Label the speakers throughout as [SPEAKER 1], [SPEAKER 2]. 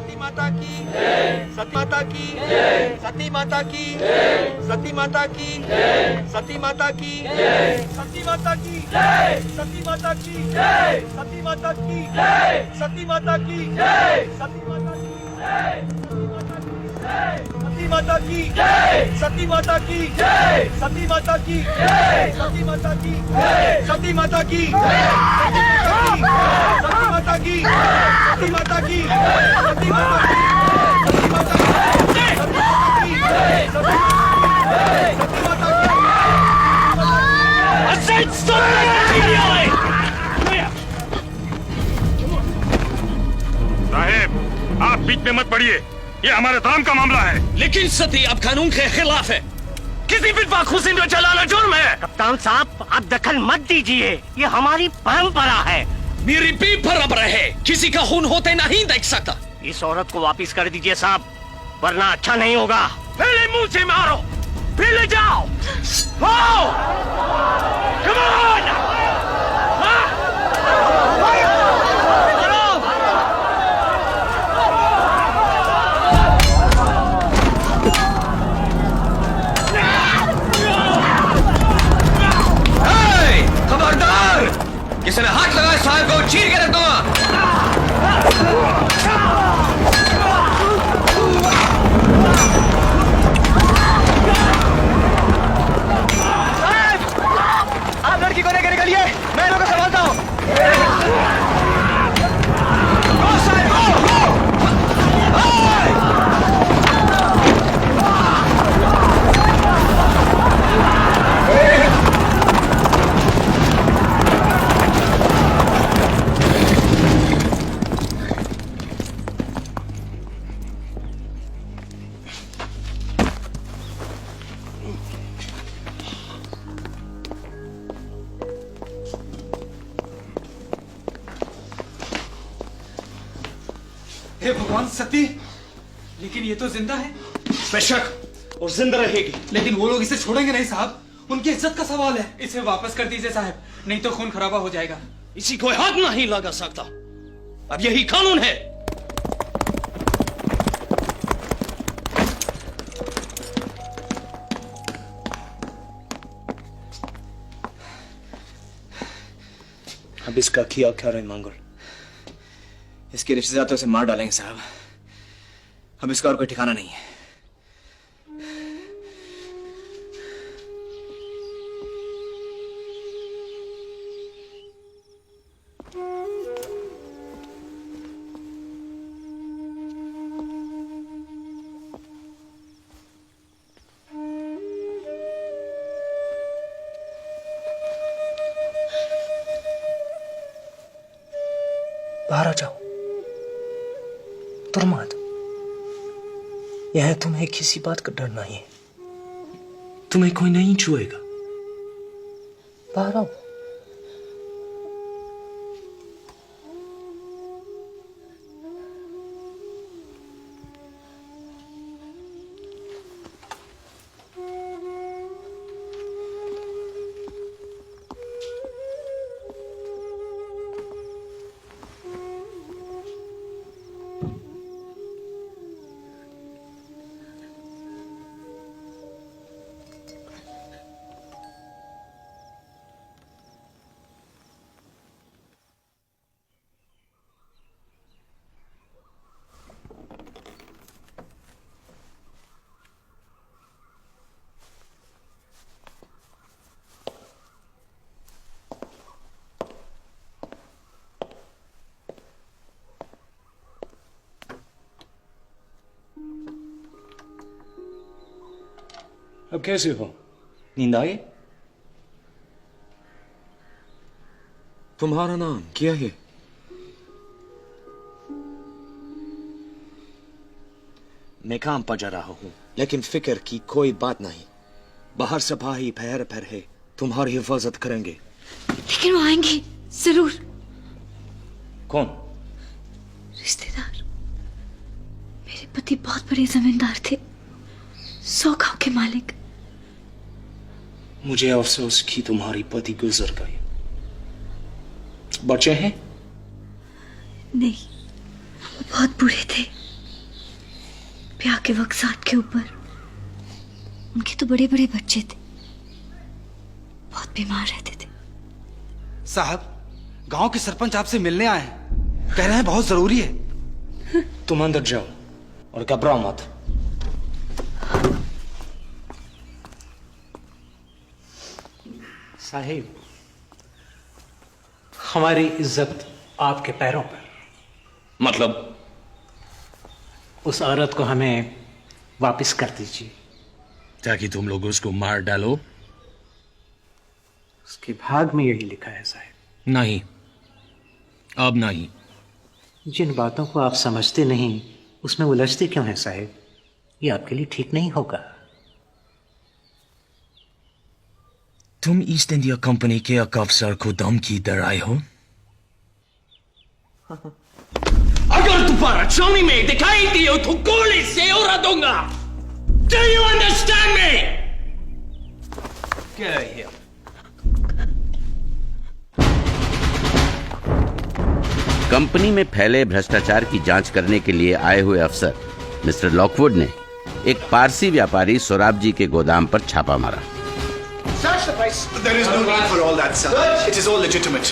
[SPEAKER 1] सती माता की, सती माता की, सती माता की, सती माता की, सती माता की, सती माता की, सती माता की, सती माता की, सती माता की, सती माता की, सती माता की, सती माता की, सती माता की, सती माता की, सती माता की, सती माता की, सती माता की, सती माता की,
[SPEAKER 2] साहेब, आप बीच में मत पड़िए, ये हमारे धर्म का मामला है।
[SPEAKER 3] लेकिन सती अब कानून के खिलाफ है। किसी विधवा को जिंदा जलाना जुर्म है।
[SPEAKER 4] कप्तान साहब, आप दखल मत दीजिए, ये हमारी परंपरा है।
[SPEAKER 3] मेरी भी परंपरा है, किसी का खून होते नहीं देख सकता।
[SPEAKER 4] इस औरत को वापस कर दीजिए साहब, वरना अच्छा नहीं होगा। पहले मुंह से मारो, फिर ले जाओ। Come on!
[SPEAKER 3] खबरदार! किसी ने हाथ लगाए साहब को चीर के रख दूंगा।
[SPEAKER 1] आप लड़की को लेकर निकलिए, मैं लोगों को संभालता हूँ।
[SPEAKER 5] हे भगवान, सती, लेकिन ये तो जिंदा है।
[SPEAKER 3] बेशक, और जिंदा रहेगी।
[SPEAKER 5] लेकिन वो लोग इसे छोड़ेंगे नहीं साहब, उनकी इज्जत का सवाल है। इसे वापस कर दीजिए साहब, नहीं तो खून खराबा हो जाएगा।
[SPEAKER 3] इसी को हाथ नहीं लगा सकता, अब यही कानून है।
[SPEAKER 6] अब इसका क्या करें मंगल?
[SPEAKER 7] इसके रिश्तेदार तो इसे मार डालेंगे साहब। अब इसका और कोई ठिकाना नहीं है।
[SPEAKER 6] बाहर आ जाओ, तुरमत। यह तुम्हें किसी बात का डर नहीं है, तुम्हें कोई नहीं छुएगा। बाहर आओ। अब कैसे हो? नींद आई?
[SPEAKER 3] तुम्हारा नाम क्या है?
[SPEAKER 6] मैं काम पर जा रहा हूं।
[SPEAKER 3] लेकिन फिक्र की कोई बात नहीं, बाहर सिपाही पैर पर है, तुम्हारी हिफाजत करेंगे।
[SPEAKER 8] लेकिन वो आएंगे जरूर।
[SPEAKER 6] कौन?
[SPEAKER 8] रिश्तेदार। मेरे पति बहुत बड़े जमींदार थे, 100 गांव के मालिक।
[SPEAKER 6] मुझे अफसोस कि तुम्हारी पति गुजर गए। बच्चे हैं?
[SPEAKER 8] नहीं, वो बहुत बूढ़े थे। के वक्त साथ के ऊपर उनके तो बड़े बड़े बच्चे थे, बहुत बीमार रहते थे।
[SPEAKER 5] साहब, गांव के सरपंच आपसे मिलने आए हैं, कह रहे हैं बहुत जरूरी है।
[SPEAKER 3] तुम अंदर जाओ और घबराओ मत।
[SPEAKER 6] साहिब, हमारी इज्जत आपके पैरों पर।
[SPEAKER 3] मतलब?
[SPEAKER 6] उस औरत को हमें वापस कर दीजिए।
[SPEAKER 2] ताकि तुम लोग उसको मार डालो?
[SPEAKER 6] उसके भाग में यही लिखा है साहिब।
[SPEAKER 2] नहीं, अब नहीं।
[SPEAKER 6] जिन बातों को आप समझते नहीं उसमें उलझते क्यों हैं साहिब? ये आपके लिए ठीक नहीं होगा।
[SPEAKER 3] तुम ईस्ट इंडिया कंपनी के एक अफसर को धमकी दे रहे हो?
[SPEAKER 4] अगर दोबारा चांदी में दिखाई दियो तो गोली से उड़ा दूंगा। Do you understand me?
[SPEAKER 3] Get out of here.
[SPEAKER 9] Company में फैले भ्रष्टाचार की जांच करने के लिए आए हुए अफसर मिस्टर लॉकवुड ने एक पारसी व्यापारी सोराब जी के गोदाम पर छापा मारा।
[SPEAKER 10] There is no need for all that, sir. It is all legitimate.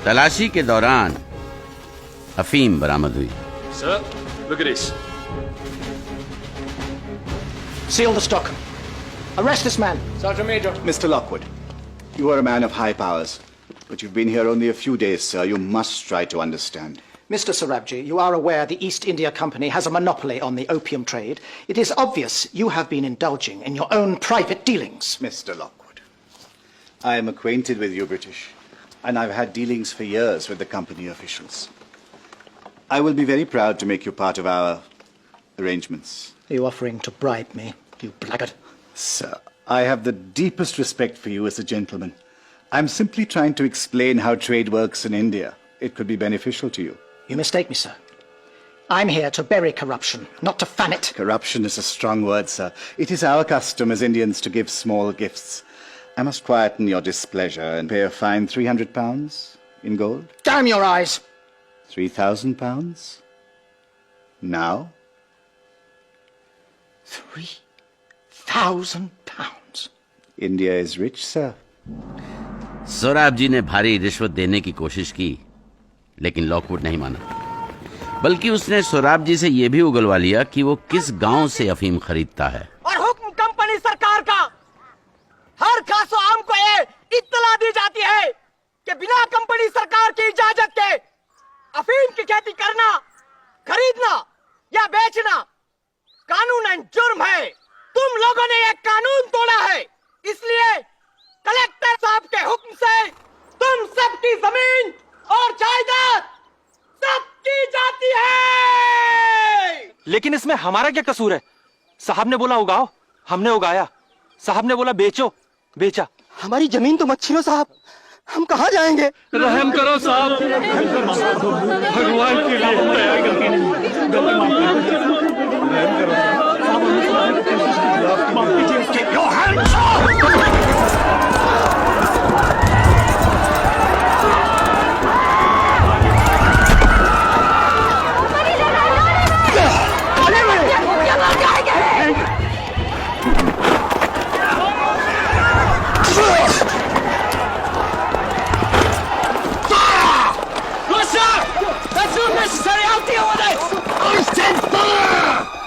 [SPEAKER 9] तलाशी के दौरान अफीम बरामद हुई।
[SPEAKER 2] Sir, look at this.
[SPEAKER 11] Seal the stock. Arrest this man.
[SPEAKER 10] Sergeant Major. Mr. Lockwood, you are a man of high powers, but you've been here only a few days, sir. You must try to understand.
[SPEAKER 11] Mr. Sarabji, you are aware the East India Company has a monopoly on the opium trade. It is obvious you have been indulging in your own private dealings.
[SPEAKER 10] Mr. Lockwood, I am acquainted with you British, and I've had dealings for years with the company officials. I will be very proud to make you part of our arrangements.
[SPEAKER 11] Are you offering to bribe me, you blackguard?
[SPEAKER 10] Sir, I have the deepest respect for you as a gentleman. I'm simply trying to explain how trade works in India. It could be beneficial to you.
[SPEAKER 11] You mistake me, sir. I'm here to bury corruption, not to fan it.
[SPEAKER 10] Corruption is a strong word, sir. It is our custom as Indians to give small gifts. I must quieten your displeasure and pay a fine £300 in gold.
[SPEAKER 11] Damn your eyes!
[SPEAKER 10] £3,000? Now?
[SPEAKER 11] £3,000?
[SPEAKER 10] India is rich, sir.
[SPEAKER 9] Sorab जी ने भारी रिश्वत देने की कोशिश की, लेकिन Lockwood नहीं माना, बल्कि उसने सोराब जी से यह भी उगलवा लिया कि वो किस गांव से अफीम खरीदता है।
[SPEAKER 1] और हुक्म कंपनी सरकार का हर खासो आम को ये इत्तला दी जाती है कि बिना कंपनी सरकार की इजाजत के अफीम की खेती करना, खरीदना या बेचना कानूनन जुर्म है। तुम लोगों ने ये कानून तोड़ा है, इसलिए कलेक्टर साहब के हुक्म से तुम सबकी जमीन और जायदाद सबकी जाती है।
[SPEAKER 5] लेकिन इसमें हमारा क्या कसूर है? साहब ने बोला उगाओ, हमने उगाया। साहब ने बोला बेचो, बेचा।
[SPEAKER 11] हमारी जमीन तो मत छीनो साहब, हम कहाँ जाएंगे?
[SPEAKER 2] रहम करो साहब, भगवान के लिए
[SPEAKER 1] That's not necessary. I'll deal with it. I said fire!